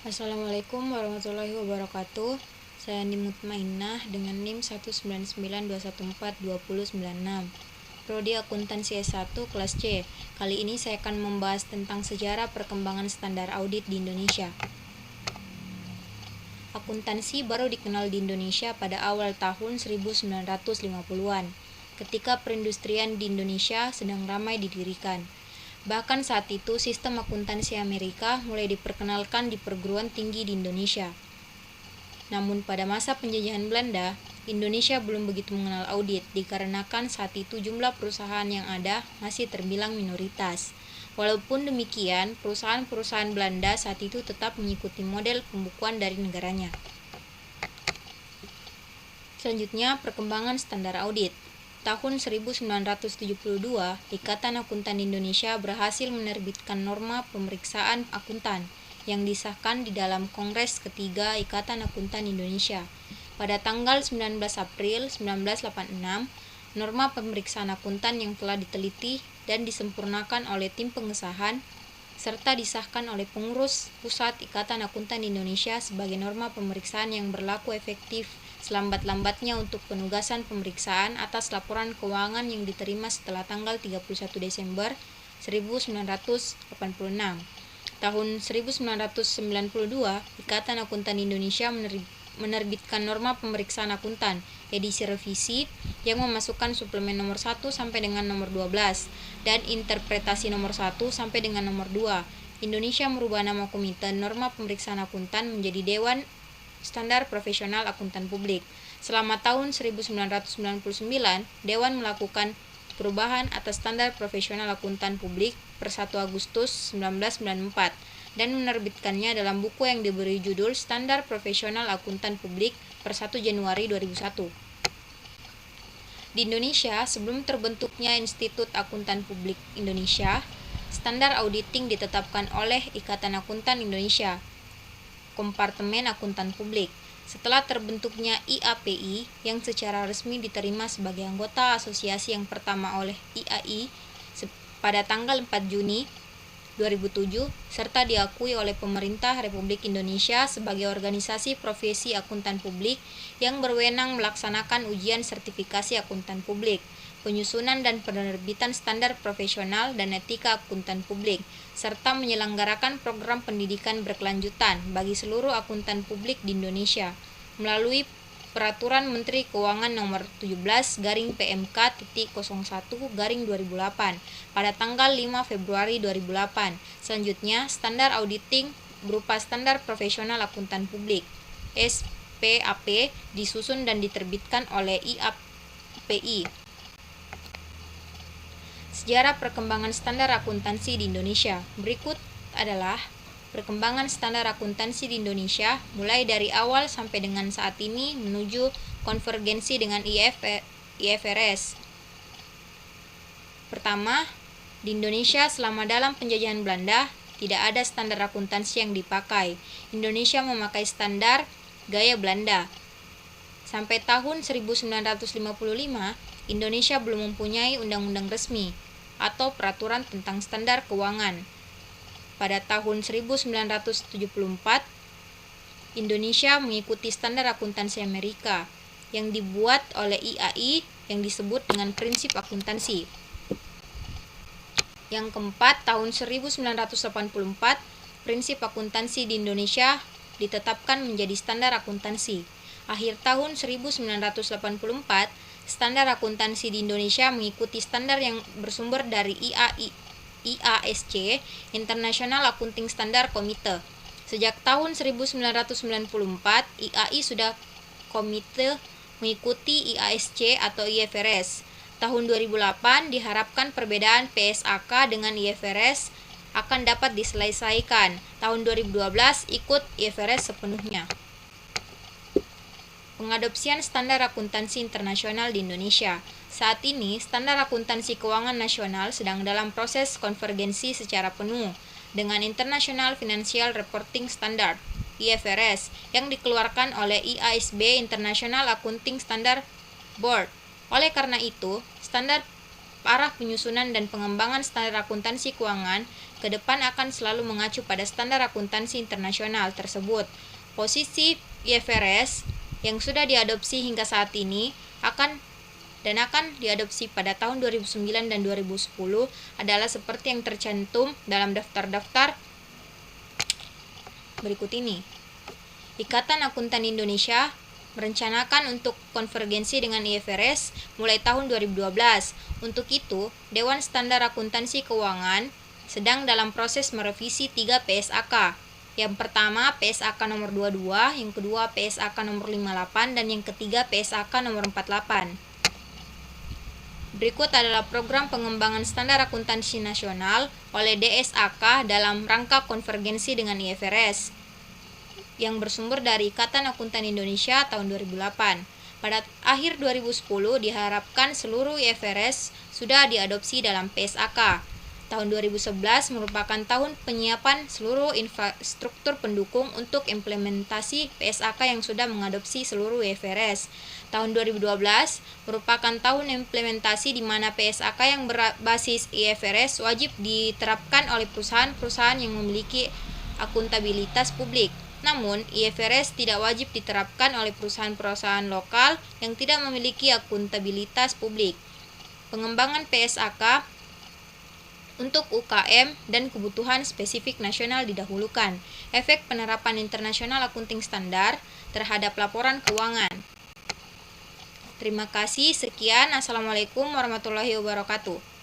Assalamualaikum warahmatullahi wabarakatuh. Saya Nim Mutmainnah dengan NIM 19921420096. Prodi Akuntansi S1 kelas C. Kali ini saya akan membahas tentang sejarah perkembangan standar audit di Indonesia. Akuntansi baru dikenal di Indonesia pada awal tahun 1950-an, ketika perindustrian di Indonesia sedang ramai didirikan. Bahkan saat itu, sistem akuntansi Amerika mulai diperkenalkan di perguruan tinggi di Indonesia. Namun pada masa penjajahan Belanda, Indonesia belum begitu mengenal audit dikarenakan saat itu jumlah perusahaan yang ada masih terbilang minoritas. Walaupun demikian, perusahaan-perusahaan Belanda saat itu tetap mengikuti model pembukuan dari negaranya. Selanjutnya, perkembangan standar audit. Tahun 1972, Ikatan Akuntan Indonesia berhasil menerbitkan norma pemeriksaan akuntan yang disahkan di dalam Kongres ketiga Ikatan Akuntan Indonesia. Pada tanggal 19 April 1986, norma pemeriksaan akuntan yang telah diteliti dan disempurnakan oleh tim pengesahan serta disahkan oleh pengurus Pusat Ikatan Akuntan Indonesia sebagai norma pemeriksaan yang berlaku efektif selambat-lambatnya untuk penugasan pemeriksaan atas laporan keuangan yang diterima setelah tanggal 31 Desember 1986. Tahun 1992, Ikatan Akuntan Indonesia menerbitkan norma pemeriksaan akuntan edisi revisi yang memasukkan suplemen nomor 1 sampai dengan nomor 12 dan interpretasi nomor 1 sampai dengan nomor 2. Indonesia merubah nama Komite Norma Pemeriksaan Akuntan menjadi Dewan Standar Profesional Akuntan Publik. Selama tahun 1999, Dewan melakukan perubahan atas Standar Profesional Akuntan Publik per 1 Agustus 1994 dan menerbitkannya dalam buku yang diberi judul Standar Profesional Akuntan Publik per 1 Januari 2001. Di Indonesia, sebelum terbentuknya Institut Akuntan Publik Indonesia, standar auditing ditetapkan oleh Ikatan Akuntan Indonesia, Kompartemen Akuntan Publik. Setelah terbentuknya IAPI yang secara resmi diterima sebagai anggota asosiasi yang pertama oleh IAI pada tanggal 4 Juni 2007 serta diakui oleh pemerintah Republik Indonesia sebagai organisasi profesi akuntan publik yang berwenang melaksanakan ujian sertifikasi akuntan publik, penyusunan dan penerbitan standar profesional dan etika akuntan publik, serta menyelenggarakan program pendidikan berkelanjutan bagi seluruh akuntan publik di Indonesia melalui Peraturan Menteri Keuangan Nomor 17/PMK.01/2008 pada tanggal 5 Februari 2008. Selanjutnya, standar auditing berupa Standar Profesional Akuntan Publik (SPAP) disusun dan diterbitkan oleh IAPI. Sejarah perkembangan standar akuntansi di Indonesia. Berikut adalah perkembangan standar akuntansi di Indonesia mulai dari awal sampai dengan saat ini menuju konvergensi dengan IFRS. Pertama, di Indonesia selama dalam penjajahan Belanda tidak ada standar akuntansi yang dipakai. Indonesia memakai standar gaya Belanda. Sampai tahun 1955, Indonesia belum mempunyai undang-undang resmi atau peraturan tentang standar keuangan. Pada tahun 1974, Indonesia mengikuti standar akuntansi Amerika yang dibuat oleh IAI yang disebut dengan prinsip akuntansi. Yang keempat, tahun 1984, prinsip akuntansi di Indonesia ditetapkan menjadi standar akuntansi. Akhir tahun 1984, standar akuntansi di Indonesia mengikuti standar yang bersumber dari IASC, International Accounting Standard Committee. Sejak tahun 1994, IAI sudah komite mengikuti IASC atau IFRS. Tahun 2008 diharapkan perbedaan PSAK dengan IFRS akan dapat diselesaikan. Tahun 2012 ikut IFRS sepenuhnya. Pengadopsian standar akuntansi internasional di Indonesia. Saat ini, standar akuntansi keuangan nasional sedang dalam proses konvergensi secara penuh dengan International Financial Reporting Standard (IFRS) yang dikeluarkan oleh IASB International Accounting Standard Board. Oleh karena itu, standar arah penyusunan dan pengembangan standar akuntansi keuangan ke depan akan selalu mengacu pada standar akuntansi internasional tersebut. Posisi IFRS yang sudah diadopsi hingga saat ini akan diadopsi pada tahun 2009 dan 2010 adalah seperti yang tercantum dalam daftar-daftar berikut ini. Ikatan Akuntan Indonesia merencanakan untuk konvergensi dengan IFRS mulai tahun 2012. Untuk itu, Dewan Standar Akuntansi Keuangan sedang dalam proses merevisi 3 PSAK. Yang pertama PSAK nomor 22, yang kedua PSAK nomor 58, dan yang ketiga PSAK nomor 48. Berikut adalah program pengembangan standar akuntansi nasional oleh DSAK dalam rangka konvergensi dengan IFRS yang bersumber dari Ikatan Akuntan Indonesia tahun 2008. Pada akhir 2010 diharapkan seluruh IFRS sudah diadopsi dalam PSAK. Tahun 2011 merupakan tahun penyiapan seluruh infrastruktur pendukung untuk implementasi PSAK yang sudah mengadopsi seluruh IFRS. Tahun 2012 merupakan tahun implementasi di mana PSAK yang berbasis IFRS wajib diterapkan oleh perusahaan-perusahaan yang memiliki akuntabilitas publik. Namun, IFRS tidak wajib diterapkan oleh perusahaan-perusahaan lokal yang tidak memiliki akuntabilitas publik. Pengembangan PSAK untuk UKM dan kebutuhan spesifik nasional didahulukan. Efek penerapan internasional accounting standar terhadap laporan keuangan. Terima kasih, sekian. Assalamualaikum warahmatullahi wabarakatuh.